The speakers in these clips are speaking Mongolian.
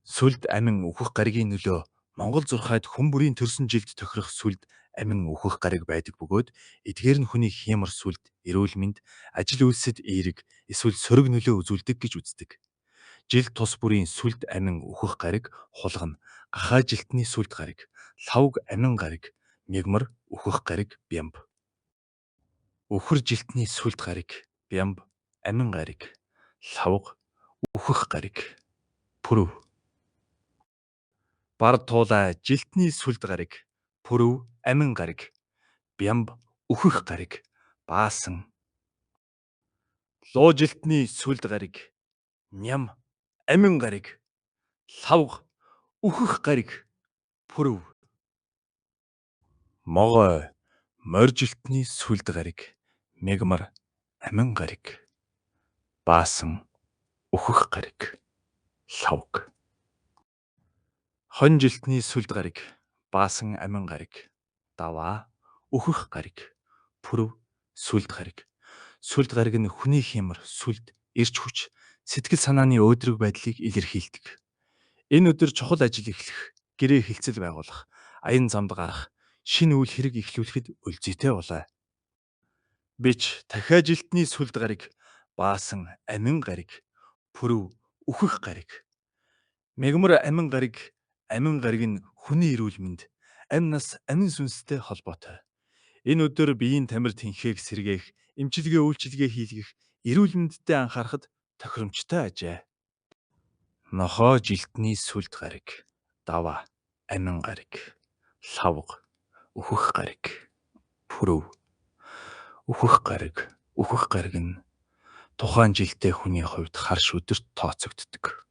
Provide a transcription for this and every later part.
Сүлд амин үхэх гаригийн нөлөө Монгол зурхайд хүн бүрийн төрсөн жилд тохирох сүлд амин үхэх гариг байдаг бөгөөд эдгээр нь хүний хиймар сүлд, эрүүл мэнд, ажил үйлсэд эерэг эсвэл сөрөг нөлөө үзүүлдэг гэж үздэг. Жил тус бүрийн сүлд амин үхэх гариг хулгана, гахай жилтний сүлд гариг, лавг амин гариг, мягмар үхэх гариг, бямб. Үхэр жилтний сүлд гариг, бямб, амин гариг, лавг, үхэх гариг, пүрв. Бар туулай жилтний сүлд гариг, пүрв, амин гариг, бямб, үхэх гариг, баасан. Луу жилтний сүлд гариг, ням, амин гариг, лавг, үхэх гариг, пүрв. Могой морь жилтний сүлд гариг, мягмар, амин гариг, баасан, үхэх гариг, лавг. Хон жилтний сүлд гариг, баасан амин гариг, даваа, үхэх гариг, пүрв, сүлд гариг. Сүлд гариг нь хүний хиймар, сүлд, эрч хүч, сэтгэл санааны өөдрөг байдлыг илэрхийлдэг. Энэ өдөр чухал ажил эхлэх, гэрээ хилцэл байгуулах, аян замд гарах, шинэ үйл хэрэг эхлүүлэхэд үлзийтэй болоо. Бич дахиа жилтний сүлд гариг, баасан амин гариг, пүрв, үхэх гариг. Мягмар амин гариг нь хүний эрүүл мэнд, амь нас, амин сүнстэй холбоотой. Энэ өдөр биеийн тамир тэнхээг сэргээх, эмчилгээ үйлчилгээ хийлгэх, эрүүл мэндэд анхаарахад тохиромжтой ажээ. Нохоо жилтний сүлд гариг, даваа, амин гариг, лавг, үхэх гариг, пүрв. Үхэх гариг нь тухайн жилтэй хүний хувьд харш өдөрт тооцогддог.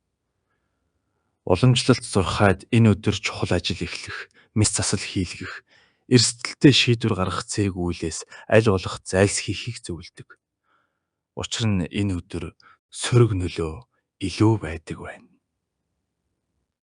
Уламжлалт зурхайд энэ өдөр чухал ажил эхлэх, мэс засал хийлгэх, эрсдэлтэй шийдвэр гаргах зэрэг үйлээс аль болох зайлс хийхийг зөвлөдөг. Учир нь энэ өдөр сөрөг нөлөө илүү байдаг байна.